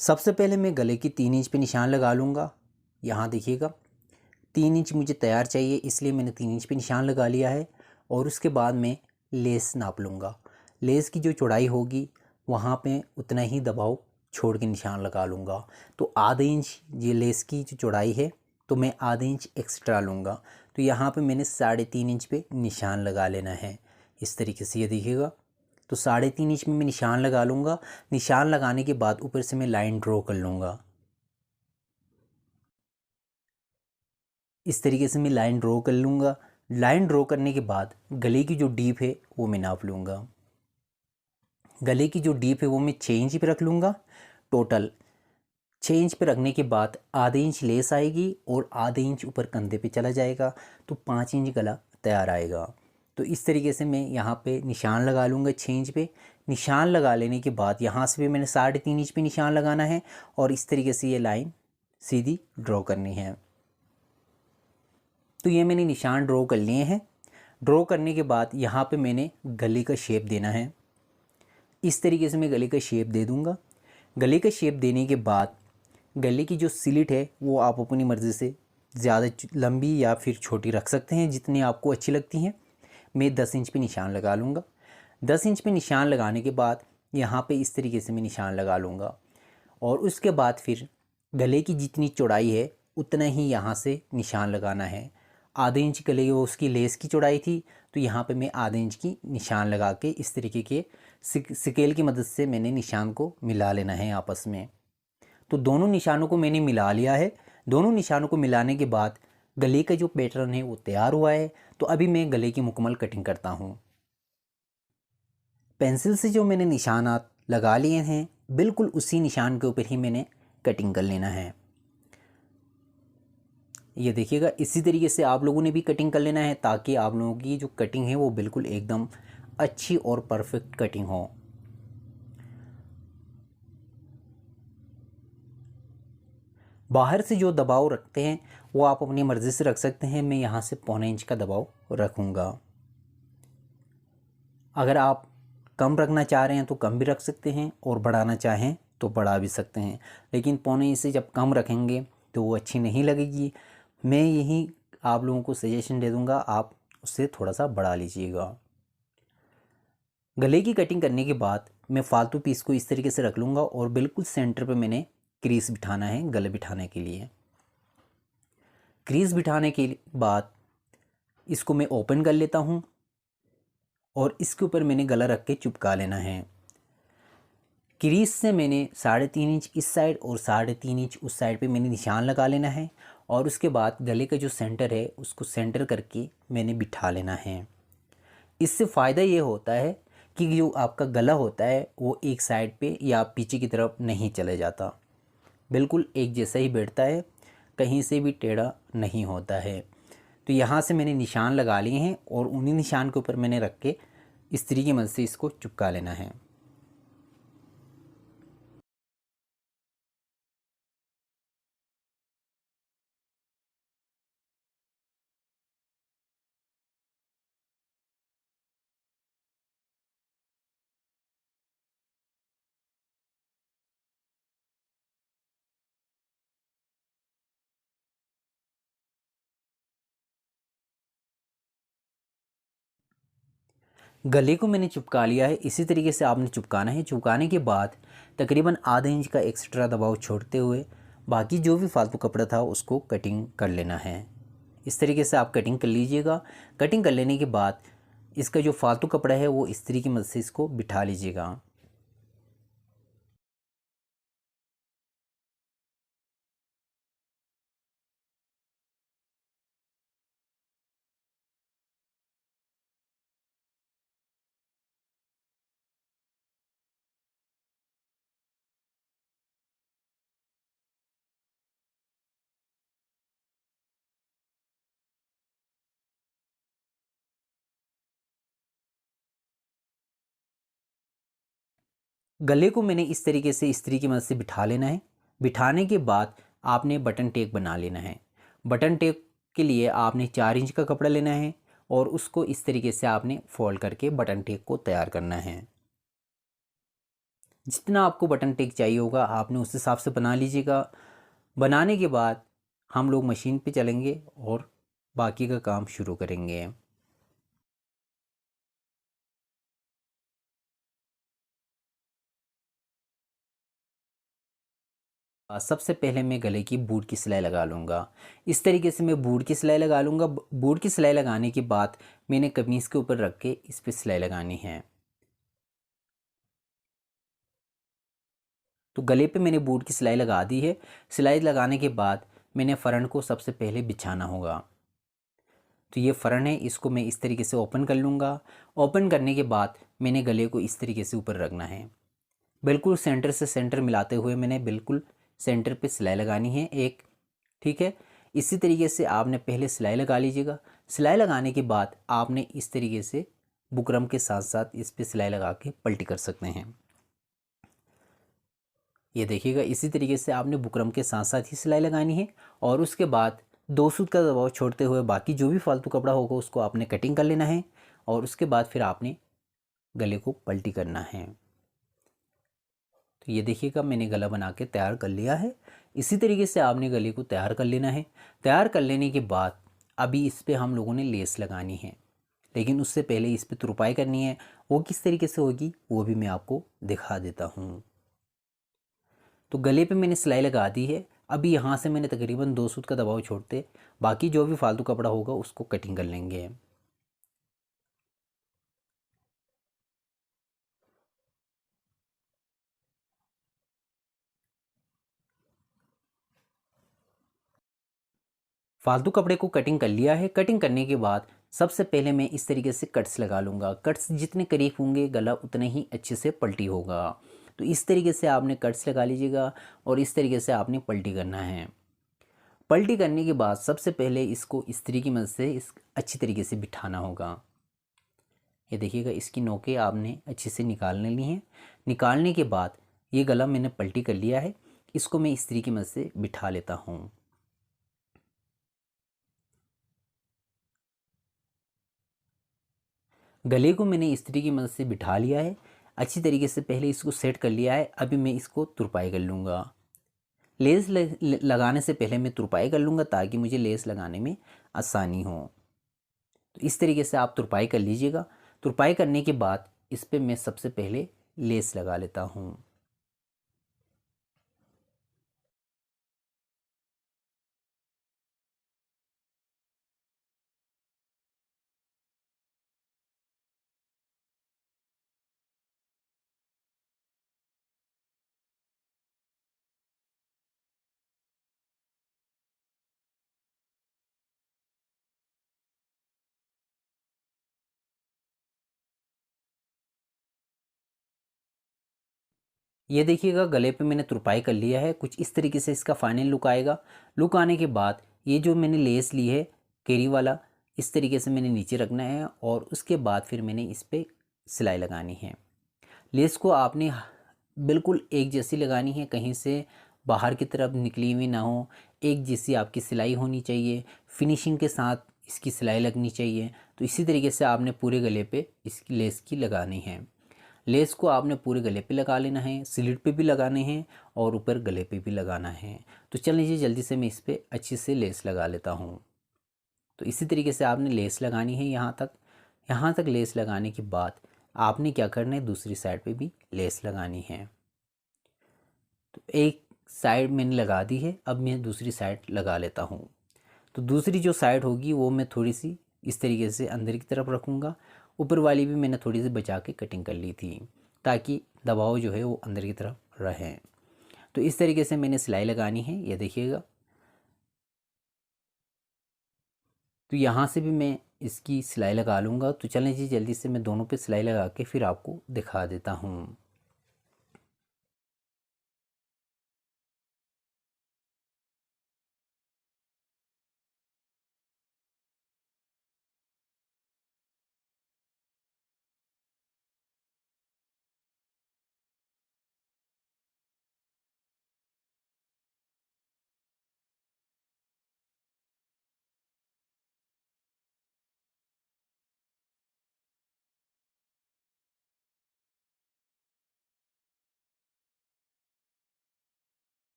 सबसे पहले मैं गले की 3 इंच पे निशान लगा लूँगा। यहाँ देखिएगा 3 इंच मुझे तैयार चाहिए, इसलिए मैंने 3 इंच पे निशान लगा लिया है। और उसके बाद मैं लेस नाप लूँगा। लेस की जो चौड़ाई होगी वहाँ पे उतना ही दबाव छोड़ के निशान लगा लूँगा। तो आधे इंच ये लेस की जो चौड़ाई है, तो मैं आधे इंच एक्स्ट्रा लूँगा। तो यहाँ पे मैंने 3.5 इंच पे निशान लगा लेना है। इस तरीके से ये देखिएगा, तो 3.5 इंच में मैं निशान लगा लूँगा। निशान लगाने के बाद ऊपर से मैं लाइन ड्रॉ कर लूँगा। इस तरीके से मैं लाइन ड्रॉ कर लूँगा। लाइन ड्रॉ करने के बाद गले की जो डीप है वो मैं नाप लूँगा। गले की जो डीप है वो मैं 6 इंच पे रख लूँगा। टोटल 6 इंच पे रखने के बाद आधे इंच लेस आएगी और आधे इंच ऊपर कंधे पे चला जाएगा, तो 5 इंच गला तैयार आएगा। तो इस तरीके से मैं यहाँ पे निशान लगा लूँगा 6 इंच पे। निशान लगा लेने के बाद यहाँ से भी मैंने 3.5 इंच पे निशान लगाना है और इस तरीके से ये लाइन सीधी ड्रॉ करनी है। तो ये मैंने निशान ड्रॉ कर लिए हैं। ड्रॉ करने के बाद यहाँ पे मैंने गले का शेप देना है। इस तरीके से मैं गले का शेप दे दूँगा। गले का शेप देने के बाद गले की जो स्लिट है वो आप अपनी मर्ज़ी से ज़्यादा लंबी या फिर छोटी रख सकते हैं, जितनी आपको अच्छी लगती हैं। मैं 10 इंच पे निशान लगा लूँगा। 10 इंच पे निशान लगाने के बाद यहाँ पे इस तरीके से मैं निशान लगा लूँगा और उसके बाद फिर गले की जितनी चौड़ाई है उतना ही यहाँ से निशान लगाना है। आधे इंच गले की उसकी लेस की चौड़ाई थी, तो यहाँ पे मैं आधे इंच की निशान लगा के इस तरीके के स्केल की मदद से मैंने निशान को मिला लेना है आपस में। तो दोनों निशानों को मैंने मिला लिया है। दोनों निशानों को मिलाने के बाद गले का जो पैटर्न है वो तैयार हुआ है। तो अभी मैं गले की मुकम्मल कटिंग करता हूँ। पेंसिल से जो मैंने निशानात लगा लिए हैं, बिल्कुल उसी निशान के ऊपर ही मैंने कटिंग कर लेना है। ये देखिएगा, इसी तरीके से आप लोगों ने भी कटिंग कर लेना है, ताकि आप लोगों की जो कटिंग है वो बिल्कुल एकदम अच्छी और परफेक्ट कटिंग हो। बाहर से जो दबाव रखते हैं वो आप अपनी मर्ज़ी से रख सकते हैं। मैं यहाँ से 1.25 इंच का दबाव रखूँगा। अगर आप कम रखना चाह रहे हैं तो कम भी रख सकते हैं और बढ़ाना चाहें तो बढ़ा भी सकते हैं, लेकिन 1.25 इंच से जब कम रखेंगे तो वो अच्छी नहीं लगेगी। मैं यही आप लोगों को सजेशन दे दूँगा, आप उससे थोड़ा सा बढ़ा लीजिएगा। गले की कटिंग करने के बाद मैं फालतू पीस को इस तरीके से रख लूँगा और बिल्कुल सेंटर पे मैंने क्रीज बिठाना है गले बिठाने के लिए। क्रीज बिठाने के बाद इसको मैं ओपन कर लेता हूँ और इसके ऊपर मैंने गला रख के चिपका लेना है। क्रीज से मैंने 3.5 इंच इस साइड और 3.5 इंच उस साइड पे मैंने निशान लगा लेना है और उसके बाद गले का जो सेंटर है उसको सेंटर करके मैंने बिठा लेना है। इससे फ़ायदा ये होता है कि जो आपका गला होता है वो एक साइड पे या पीछे की तरफ नहीं चले जाता, बिल्कुल एक जैसा ही बैठता है, कहीं से भी टेढ़ा नहीं होता है। तो यहाँ से मैंने निशान लगा लिए हैं और उन्हीं निशान के ऊपर मैंने रख के इस्त्री की मदद से इसको चिपका लेना है। गले को मैंने चिपका लिया है। इसी तरीके से आपने चिपकाना है। चिपकाने के बाद तकरीबन आधे इंच का एक्स्ट्रा दबाव छोड़ते हुए बाकी जो भी फालतू कपड़ा था उसको कटिंग कर लेना है। इस तरीके से आप कटिंग कर लीजिएगा। कटिंग कर लेने के बाद इसका जो फालतू कपड़ा है वो इस्त्री की मदद से इसको बिठा लीजिएगा। गले को मैंने इस तरीके से इस्त्री की मदद से बिठा लेना है। बिठाने के बाद आपने बटन टेक बना लेना है। बटन टेक के लिए आपने 4 इंच का कपड़ा लेना है और उसको इस तरीके से आपने फोल्ड करके बटन टेक को तैयार करना है। जितना आपको बटन टिक चाहिए होगा आपने उस हिसाब से बना लीजिएगा। बनाने के बाद हम लोग मशीन पे चलेंगे और बाकी का काम शुरू करेंगे। सबसे पहले मैं गले की बूट की सिलाई लगा लूँगा। इस तरीके से मैं बूट की सिलाई लगा लूँगा। बूट की सिलाई लगाने के बाद मैंने कमीज़ के ऊपर रख के इस पर सिलाई लगानी है। तो गले पे मैंने बूट की सिलाई लगा दी है। सिलाई लगाने के बाद मैंने फ़रन को सबसे पहले बिछाना होगा। तो ये फ़रन है, इसको मैं इस तरीके से ओपन कर लूँगा। ओपन करने के बाद मैंने गले को इस तरीके से ऊपर रखना है। बिल्कुल सेंटर से सेंटर मिलाते हुए मैंने बिल्कुल सेंटर पे सिलाई लगानी है एक। ठीक है, इसी तरीके से आपने पहले सिलाई लगा लीजिएगा। सिलाई लगाने के बाद आपने इस तरीके से बुकरम के साथ साथ इस पे सिलाई लगा के पलटी कर सकते हैं। ये देखिएगा, इसी तरीके से आपने बुकरम के साथ साथ ही सिलाई लगानी है और उसके बाद 2 सूत का दबाव छोड़ते हुए बाकी जो भी फालतू कपड़ा होगा उसको आपने कटिंग कर लेना है और उसके बाद फिर आपने गले को पलटी करना है। तो ये देखिएगा, मैंने गला बना के तैयार कर लिया है। इसी तरीके से आपने गले को तैयार कर लेना है। तैयार कर लेने के बाद अभी इस पर हम लोगों ने लेस लगानी है, लेकिन उससे पहले इस पर तुरपाई करनी है। वो किस तरीके से होगी वो भी मैं आपको दिखा देता हूँ। तो गले पे मैंने सिलाई लगा दी है। अभी यहाँ से मैंने तकरीबन 2 सूत का दबाव छोड़ते बाकी जो भी फालतू कपड़ा होगा उसको कटिंग कर लेंगे। फालतू कपड़े को कटिंग कर लिया है। कटिंग करने के बाद सबसे पहले मैं इस तरीके से कट्स लगा लूँगा। कट्स जितने करीब होंगे गला उतने ही अच्छे से पलटी होगा। तो इस तरीके से आपने कट्स लगा लीजिएगा और इस तरीके से आपने पलटी करना है। पलटी करने के बाद सबसे पहले इसको इस्त्री की मदद से इस अच्छी तरीके से बिठाना होगा। ये देखिएगा, इसकी नोकें आपने अच्छे से निकाल लेनी है। निकालने के बाद ये गला मैंने पलटी कर लिया है, इसको मैं इस्त्री की मदद से बिठा लेता हूँ। गले को मैंने इस्त्री की मदद से बिठा लिया है अच्छी तरीके से। पहले इसको सेट कर लिया है। अभी मैं इसको तुरपाई कर लूँगा। लगाने से पहले मैं तुरपाई कर लूँगा ताकि मुझे लेस लगाने में आसानी हो। तो इस तरीके से आप तुरपाई कर लीजिएगा। तुरपाई करने के बाद इस पर मैं सबसे पहले लेस लगा लेता हूँ। ये देखिएगा, गले पे मैंने तुरपाई कर लिया है। कुछ इस तरीके से इसका फाइनल लुक आएगा। लुक आने के बाद ये जो मैंने लेस ली है केरी वाला, इस तरीके से मैंने नीचे रखना है और उसके बाद फिर मैंने इस पर सिलाई लगानी है। लेस को आपने बिल्कुल एक जैसी लगानी है, कहीं से बाहर की तरफ निकली हुई ना हो। एक जैसी आपकी सिलाई होनी चाहिए, फिनिशिंग के साथ इसकी सिलाई लगनी चाहिए। तो इसी तरीके से आपने पूरे गले पे इसकी लेस की लगानी है। लेस को आपने पूरे गले पे लगा लेना है, स्लिट पे भी लगाने हैं और ऊपर गले पे भी लगाना है। तो चल लीजिए, जल्दी से मैं इस पर अच्छी से लेस लगा लेता हूँ। तो इसी तरीके से आपने लेस लगानी है यहाँ तक। यहाँ तक लेस लगाने के बाद आपने क्या करना है, दूसरी साइड पे भी लेस लगानी है। तो एक साइड मैंने लगा दी है, अब मैं दूसरी साइड लगा लेता हूँ। तो दूसरी जो साइड होगी वो मैं थोड़ी सी इस तरीके से अंदर की तरफ रखूँगा। ऊपर वाली भी मैंने थोड़ी सी बचा के कटिंग कर ली थी ताकि दबाव जो है वो अंदर की तरफ रहे। तो इस तरीके से मैंने सिलाई लगानी है, ये देखिएगा। तो यहाँ से भी मैं इसकी सिलाई लगा लूँगा। तो चलें जी, जल्दी से मैं दोनों पे सिलाई लगा के फिर आपको दिखा देता हूँ।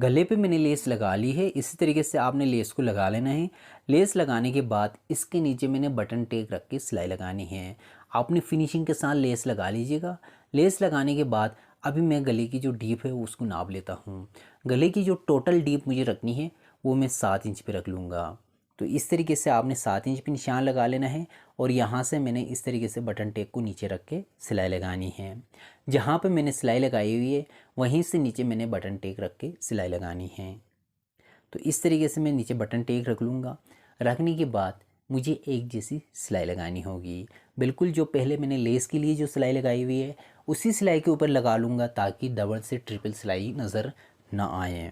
गले पे मैंने लेस लगा ली है। इसी तरीके से आपने लेस को लगा लेना है। लेस लगाने के बाद इसके नीचे मैंने बटन टेक रख के सिलाई लगानी है। आपने फिनिशिंग के साथ लेस लगा लीजिएगा। लेस लगाने के बाद अभी मैं गले की जो डीप है उसको नाप लेता हूँ। गले की जो टोटल डीप मुझे रखनी है वो मैं 7 इंच पे रख लूँगा। तो इस तरीके से आपने 7 इंच पे निशान लगा लेना है और यहाँ से मैंने इस तरीके से बटन टेक को नीचे रख के सिलाई लगानी है। जहाँ पे मैंने सिलाई लगाई हुई है वहीं से नीचे मैंने बटन टेक रख के सिलाई लगानी है। तो इस तरीके से मैं नीचे बटन टेक रख लूँगा। रखने के बाद मुझे एक जैसी सिलाई लगानी होगी। बिल्कुल जो पहले मैंने लेस के लिए जो सिलाई लगाई हुई है उसी सिलाई के ऊपर लगा लूँगा ताकि डबल से ट्रिपल सिलाई नज़र ना आए।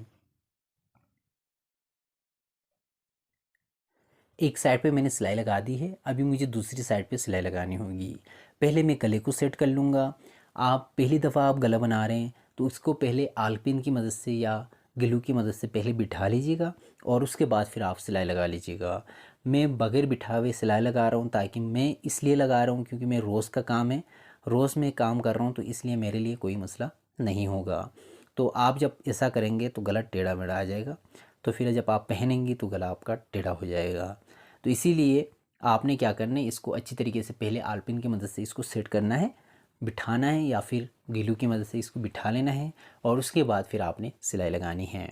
एक साइड पे मैंने सिलाई लगा दी है। अभी मुझे दूसरी साइड पे सिलाई लगानी होगी। पहले मैं गले को सेट कर लूँगा। आप पहली दफ़ा आप गला बना रहे हैं तो उसको पहले आलपिन की मदद से या ग्लू की मदद से पहले बिठा लीजिएगा और उसके बाद फिर आप सिलाई लगा लीजिएगा। मैं बगैर बिठाए हुए सिलाई लगा रहा हूँ ताकि मैं इसलिए लगा रहा हूँ क्योंकि मैं रोज़ का काम है, रोज़ में काम कर रहा हूँ तो इसलिए मेरे लिए कोई मसला नहीं होगा। तो आप जब ऐसा करेंगे तो गला टेढ़ा मेढ़ा आ जाएगा, तो फिर जब आप पहनेंगी तो गला आपका टेढ़ा हो जाएगा। तो इसीलिए आपने क्या करना है, इसको अच्छी तरीके से पहले आलपिन की मदद से इसको सेट करना है, बिठाना है या फिर गीलू की मदद से इसको बिठा लेना है और उसके बाद फिर आपने सिलाई लगानी है।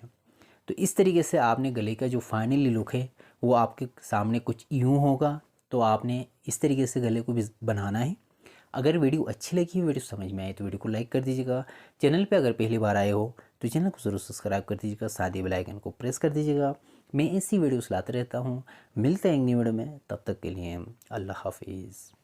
तो इस तरीके से आपने गले का जो फाइनली लुक है वो आपके सामने कुछ यूँ होगा। तो आपने इस तरीके से गले को भी बनाना है। अगर वीडियो अच्छी लगी, वीडियो समझ में आए तो वीडियो को लाइक कर दीजिएगा। चैनल पे अगर पहली बार आए हो तो चैनल को ज़रूर सब्सक्राइब कर दीजिएगा, साथ ही बेल आइकन को प्रेस कर दीजिएगा। मैं ऐसी वीडियोस लाते रहता हूँ। मिलते हैं एक नई वीडियो में, तब तक के लिए अल्लाह हाफिज़।